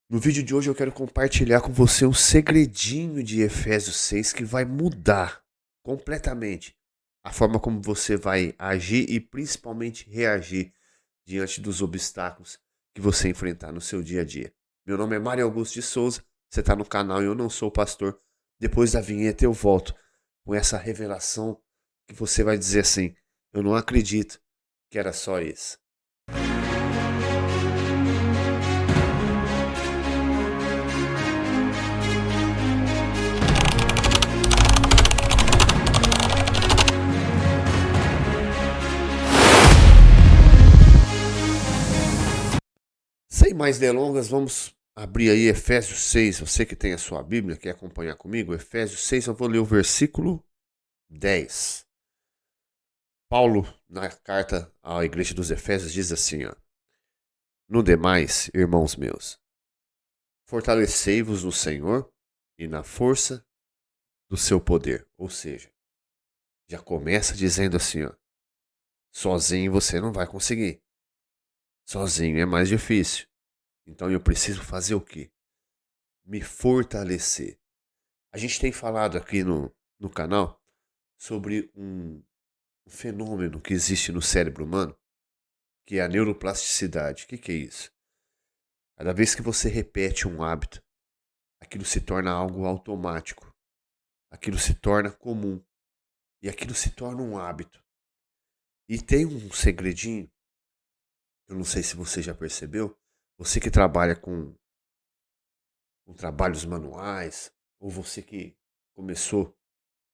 No vídeo de hoje eu quero compartilhar com você um segredinho de Efésios 6 que vai mudar completamente a forma como você vai agir e principalmente reagir diante dos obstáculos que você enfrentar no seu dia a dia. Meu nome é Mário Augusto de Souza, você está no canal e eu não sou pastor. Depois da vinheta eu volto com essa revelação que você vai dizer assim: eu não acredito que era só isso. Sem mais delongas, vamos abrir aí Efésios 6. Você que tem a sua Bíblia, quer acompanhar comigo? Efésios 6, eu vou ler o versículo 10. Paulo, na carta à igreja dos Efésios, diz assim, ó: no demais, irmãos meus, fortalecei-vos no Senhor e na força do seu poder. Ou seja, já começa dizendo assim, ó: sozinho você não vai conseguir. Sozinho é mais difícil. Então eu preciso fazer o quê? Me fortalecer. A gente tem falado aqui no canal sobre um fenômeno que existe no cérebro humano, que é a neuroplasticidade. O que é isso? Cada vez que você repete um hábito, aquilo se torna algo automático, aquilo se torna comum e aquilo se torna um hábito. E tem um segredinho, eu não sei se você já percebeu, você que trabalha com trabalhos manuais, ou você que começou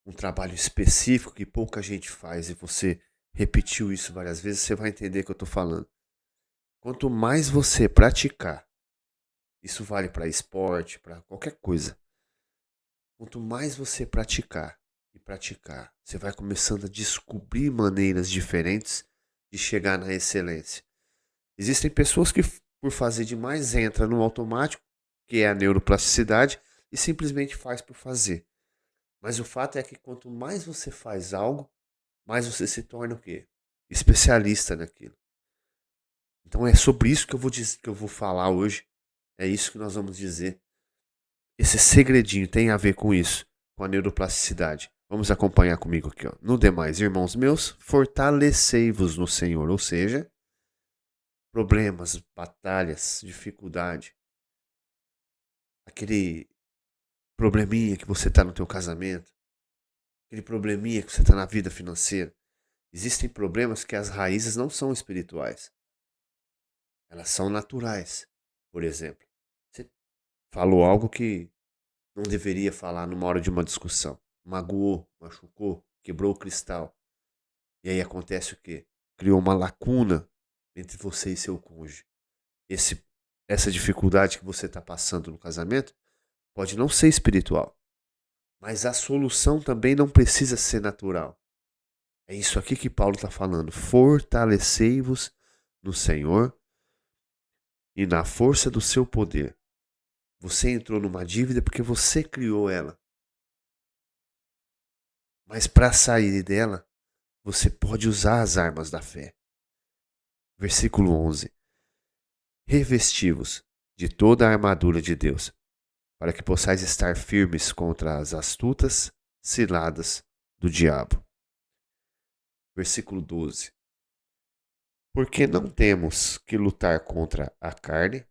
um trabalho específico que pouca gente faz e você repetiu isso várias vezes, você vai entender o que eu estou falando. Quanto mais você praticar, isso vale para esporte, para qualquer coisa. Quanto mais você praticar e praticar, você vai começando a descobrir maneiras diferentes de chegar na excelência. Existem pessoas que, por fazer demais, entra no automático, que é a neuroplasticidade, e simplesmente faz por fazer. Mas o fato é que quanto mais você faz algo, mais você se torna o quê? Especialista naquilo. Então é sobre isso que eu vou dizer, que eu vou falar hoje. É isso que nós vamos dizer. Esse segredinho tem a ver com isso, com a neuroplasticidade. Vamos acompanhar comigo aqui, ó. No demais, irmãos meus, fortalecei-vos no Senhor, ou seja, problemas, batalhas, dificuldade, aquele probleminha que você está no teu casamento, aquele probleminha que você está na vida financeira. Existem problemas que as raízes não são espirituais. Elas são naturais. Por exemplo, você falou algo que não deveria falar numa hora de uma discussão. Magoou, machucou, quebrou o cristal. E aí acontece o quê? Criou uma lacuna entre você e seu cônjuge. Essa dificuldade que você está passando no casamento pode não ser espiritual. Mas a solução também não precisa ser natural. É isso aqui que Paulo está falando. Fortalecei-vos no Senhor e na força do seu poder. Você entrou numa dívida porque você criou ela. Mas para sair dela, você pode usar as armas da fé. Versículo 11. Revesti-vos de toda a armadura de Deus, para que possais estar firmes contra as astutas ciladas do diabo. Versículo 12. Porque não temos que lutar contra a carne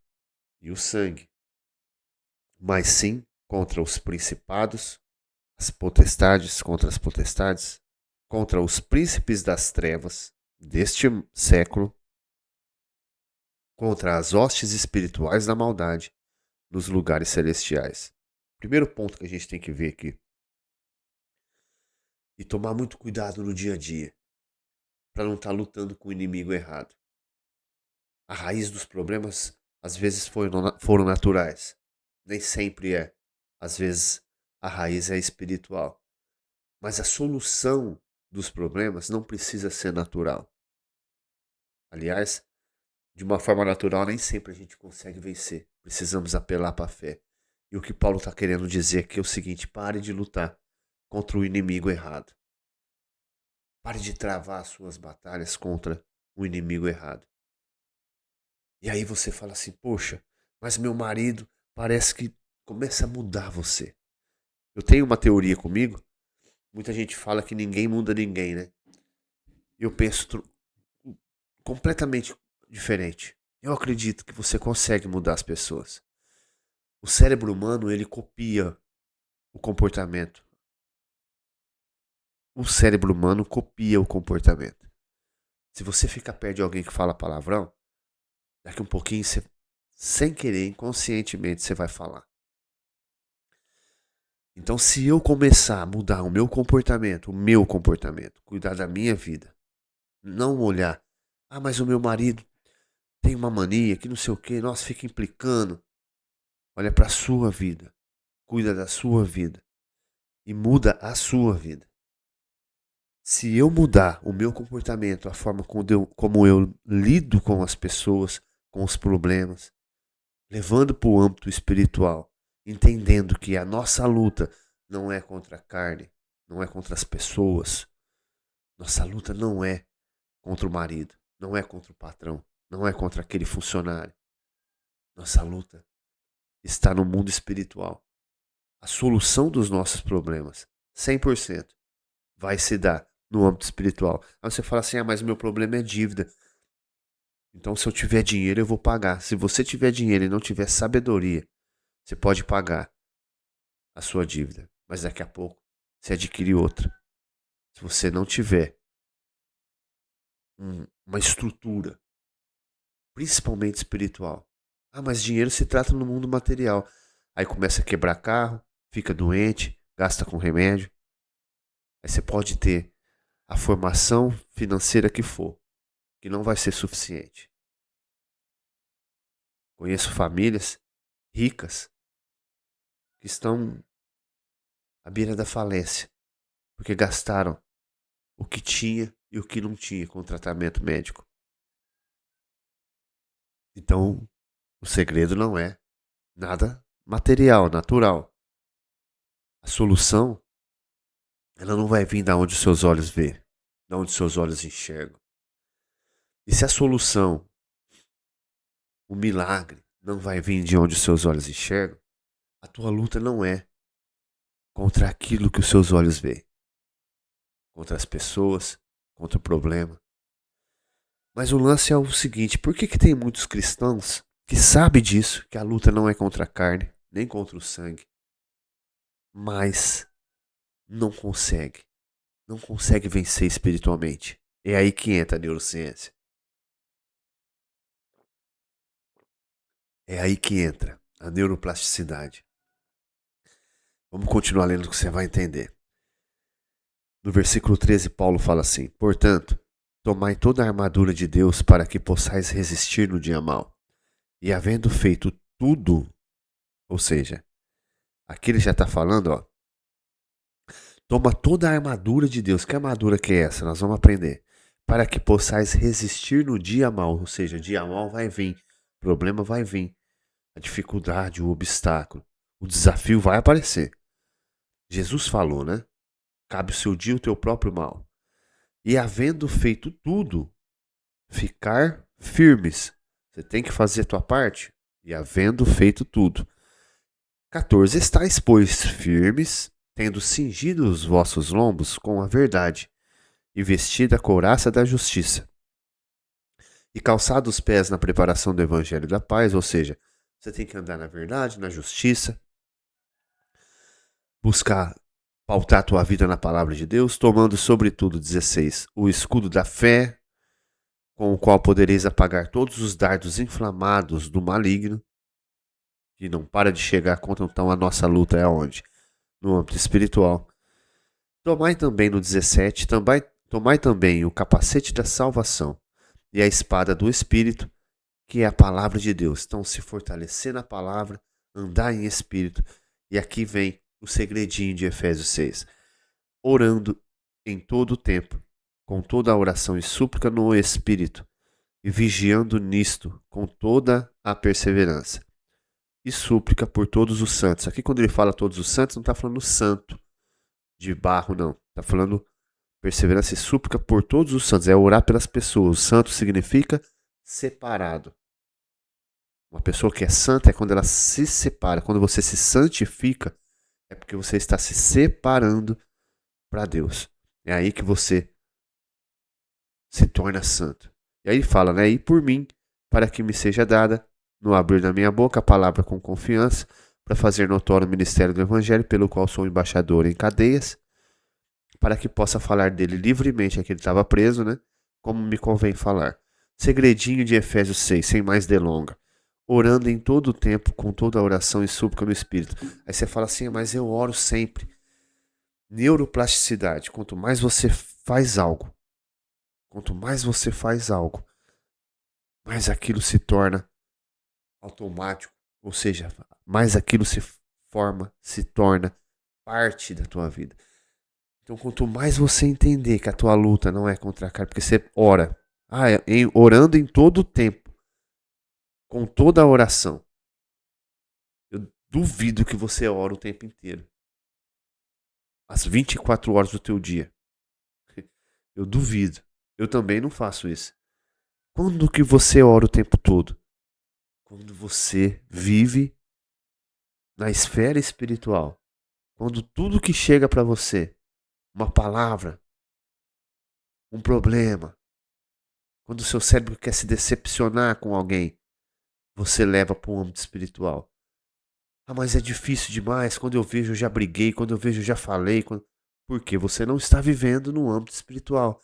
e o sangue, mas sim contra os principados, contra as potestades, contra os príncipes das trevas deste século, contra as hostes espirituais da maldade nos lugares celestiais. Primeiro ponto que a gente tem que ver aqui, e tomar muito cuidado no dia a dia, para não estar lutando com o inimigo errado. A raiz dos problemas às vezes foram naturais, nem sempre é. Às vezes a raiz é espiritual. Mas a solução dos problemas não precisa ser natural. Aliás, de uma forma natural, nem sempre a gente consegue vencer. Precisamos apelar para a fé. E o que Paulo está querendo dizer aqui é o seguinte: pare de lutar contra o inimigo errado. Pare de travar as suas batalhas contra o inimigo errado. E aí você fala assim: poxa, mas meu marido parece que começa a mudar você. Eu tenho uma teoria comigo, muita gente fala que ninguém muda ninguém, né? Eu penso completamente diferente. Eu acredito que você consegue mudar as pessoas. O cérebro humano, ele copia o comportamento. O cérebro humano copia o comportamento. Se você ficar perto de alguém que fala palavrão, daqui um pouquinho, você, sem querer, inconscientemente, você vai falar. Então, se eu começar a mudar o meu comportamento, cuidar da minha vida, não olhar, mas o meu marido tem uma mania que não sei o que, nossa, fica implicando. Olha para a sua vida, cuida da sua vida e muda a sua vida. Se eu mudar o meu comportamento, a forma como eu lido com as pessoas, com os problemas, levando para o âmbito espiritual, entendendo que a nossa luta não é contra a carne, não é contra as pessoas, nossa luta não é contra o marido, não é contra o patrão, não é contra aquele funcionário. Nossa luta está no mundo espiritual. A solução dos nossos problemas, 100%, vai se dar no âmbito espiritual. Aí você fala assim, mas o meu problema é dívida. Então, se eu tiver dinheiro, eu vou pagar. Se você tiver dinheiro e não tiver sabedoria, você pode pagar a sua dívida. Mas daqui a pouco, você adquire outra. Se você não tiver uma estrutura, principalmente espiritual. Mas dinheiro se trata no mundo material. Aí começa a quebrar carro, fica doente, gasta com remédio. Aí você pode ter a formação financeira que for, que não vai ser suficiente. Conheço famílias ricas que estão à beira da falência, porque gastaram o que tinha e o que não tinha com o tratamento médico. Então, o segredo não é nada material, natural. A solução, ela não vai vir da onde os seus olhos vê, da onde os seus olhos enxergam. E se a solução, o milagre, não vai vir de onde os seus olhos enxergam, a tua luta não é contra aquilo que os seus olhos veem, contra as pessoas, contra o problema. Mas o lance é o seguinte, por que tem muitos cristãos que sabem disso, que a luta não é contra a carne, nem contra o sangue, mas não consegue vencer espiritualmente? É aí que entra a neurociência. É aí que entra a neuroplasticidade. Vamos continuar lendo que você vai entender. No versículo 13, Paulo fala assim: portanto, tomai toda a armadura de Deus para que possais resistir no dia mau. E havendo feito tudo, ou seja, aqui ele já está falando, toma toda a armadura de Deus. Que armadura que é essa? Nós vamos aprender. Para que possais resistir no dia mau, ou seja, o dia mau vai vir, o problema vai vir, a dificuldade, o obstáculo, o desafio vai aparecer. Jesus falou, né? Cabe o seu dia o teu próprio mal. E havendo feito tudo, ficar firmes. Você tem que fazer a tua parte. E havendo feito tudo. 14. Estais, pois, firmes, tendo cingido os vossos lombos com a verdade, e vestida a couraça da justiça, e calçado os pés na preparação do evangelho da paz, ou seja, você tem que andar na verdade, na justiça, buscar pautar a tua vida na palavra de Deus, tomando sobretudo, 16, o escudo da fé, com o qual podereis apagar todos os dardos inflamados do maligno, que não para de chegar contra. Então a nossa luta é aonde? No âmbito espiritual. Tomai também no 17, tomai também o capacete da salvação e a espada do Espírito, que é a palavra de Deus. Então se fortalecer na palavra, andar em Espírito. E aqui vem o segredinho de Efésios 6. Orando em todo o tempo, com toda a oração e súplica no Espírito, e vigiando nisto com toda a perseverança e súplica por todos os santos. Aqui quando ele fala todos os santos, não está falando santo de barro, não. Está falando perseverança e súplica por todos os santos. É orar pelas pessoas. Santo significa separado. Uma pessoa que é santa é quando ela se separa. Quando você se santifica, é porque você está se separando para Deus. É aí que você se torna santo. E aí fala, né? E por mim, para que me seja dada, no abrir da minha boca, a palavra com confiança, para fazer notório o ministério do Evangelho, pelo qual sou embaixador em cadeias, para que possa falar dele livremente, aqui ele estava preso, né? Como me convém falar. Segredinho de Efésios 6, sem mais delonga. Orando em todo o tempo, com toda a oração e súplica no Espírito. Aí você fala assim, mas eu oro sempre. Neuroplasticidade. Quanto mais você faz algo, mais aquilo se torna automático. Ou seja, mais aquilo se forma, se torna parte da tua vida. Então, quanto mais você entender que a tua luta não é contra a carne, porque você ora, orando em todo o tempo, com toda a oração, eu duvido que você ora o tempo inteiro, as 24 horas do teu dia. Eu duvido. Eu também não faço isso. Quando que você ora o tempo todo? Quando você vive na esfera espiritual. Quando tudo que chega para você, uma palavra, um problema, quando o seu cérebro quer se decepcionar com alguém, você leva para o âmbito espiritual. Ah, mas é difícil demais. Quando eu vejo, eu já briguei. Quando eu vejo, eu já falei. Porque você não está vivendo no âmbito espiritual.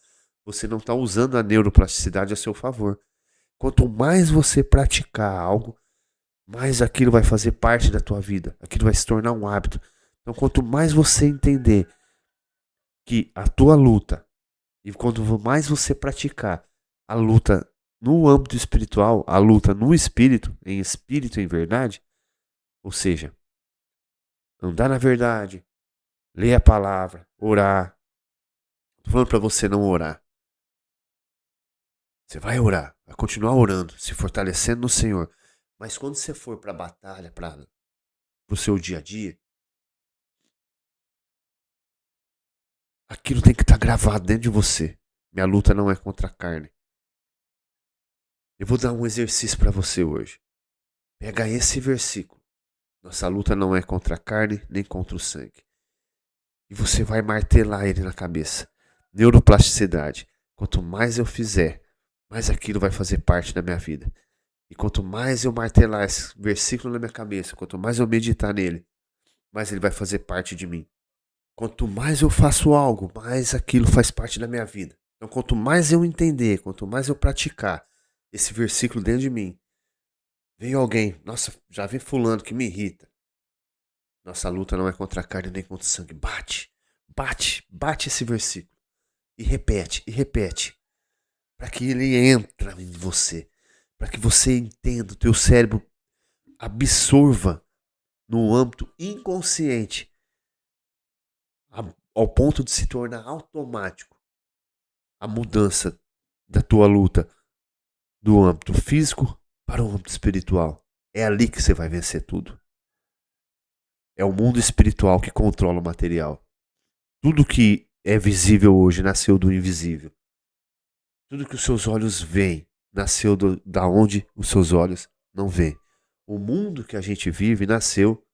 Você não está usando a neuroplasticidade a seu favor. Quanto mais você praticar algo, mais aquilo vai fazer parte da tua vida. Aquilo vai se tornar um hábito. Então, quanto mais você entender que a tua luta, e quanto mais você praticar a luta no âmbito espiritual, a luta no espírito, em verdade, ou seja, andar na verdade, ler a palavra, orar. Tô falando para você não orar. Você vai orar, vai continuar orando, se fortalecendo no Senhor. Mas quando você for para a batalha, para o seu dia a dia, aquilo tem que estar gravado dentro de você. Minha luta não é contra a carne. Eu vou dar um exercício para você hoje. Pega esse versículo. Nossa luta não é contra a carne nem contra o sangue. E você vai martelar ele na cabeça. Neuroplasticidade. Quanto mais eu fizer, mais aquilo vai fazer parte da minha vida. E quanto mais eu martelar esse versículo na minha cabeça, quanto mais eu meditar nele, mais ele vai fazer parte de mim. Quanto mais eu faço algo, mais aquilo faz parte da minha vida. Então, quanto mais eu entender, quanto mais eu praticar esse versículo dentro de mim, vem alguém, nossa, já vem fulano que me irrita. Nossa luta não é contra a carne nem contra o sangue. Bate esse versículo. E repete. Para que ele entre em você. Para que você entenda, o teu cérebro absorva no âmbito inconsciente, ao ponto de se tornar automático a mudança da tua luta do âmbito físico para o âmbito espiritual. É ali que você vai vencer tudo. É o mundo espiritual que controla o material. Tudo que é visível hoje nasceu do invisível. Tudo que os seus olhos veem nasceu da onde os seus olhos não veem. O mundo que a gente vive nasceu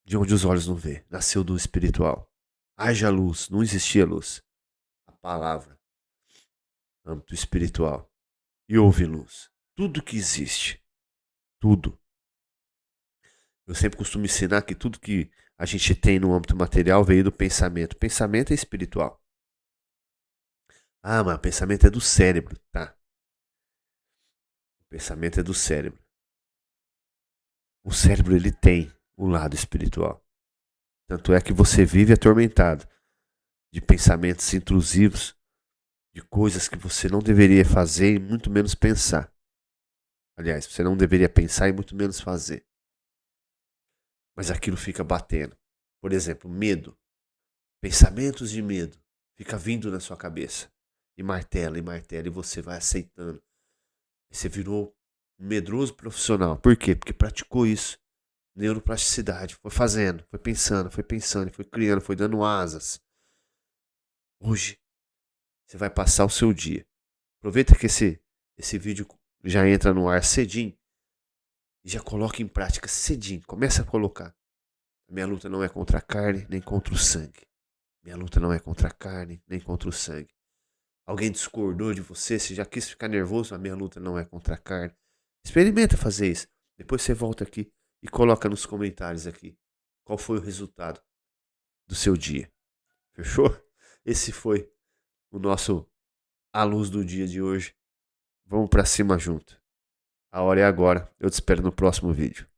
de onde os olhos não veem. Nasceu do espiritual. Haja luz, não existia luz. A palavra, âmbito espiritual. E houve luz. Tudo que existe, tudo. Eu sempre costumo ensinar que tudo que a gente tem no âmbito material veio do pensamento. Pensamento é espiritual. Ah, mas o pensamento é do cérebro, tá? O pensamento é do cérebro. O cérebro ele tem um lado espiritual. Tanto é que você vive atormentado de pensamentos intrusivos, de coisas que você não deveria fazer e muito menos pensar. Aliás, você não deveria pensar e muito menos fazer. Mas aquilo fica batendo. Por exemplo, medo. Pensamentos de medo. Fica vindo na sua cabeça. E martela, e você vai aceitando. Você virou um medroso profissional. Por quê? Porque praticou isso. Neuroplasticidade. Foi fazendo, foi pensando, foi criando, foi dando asas. Hoje, você vai passar o seu dia. Aproveita que esse vídeo já entra no ar cedinho e já coloca em prática cedinho. Começa a colocar. Minha luta não é contra a carne, nem contra o sangue. Minha luta não é contra a carne, nem contra o sangue. Alguém discordou de você, você já quis ficar nervoso, a minha luta não é contra a carne. Experimenta fazer isso. Depois você volta aqui e coloca nos comentários aqui qual foi o resultado do seu dia. Fechou? Esse foi o nosso A Luz do Dia de hoje. Vamos pra cima junto. A hora é agora. Eu te espero no próximo vídeo.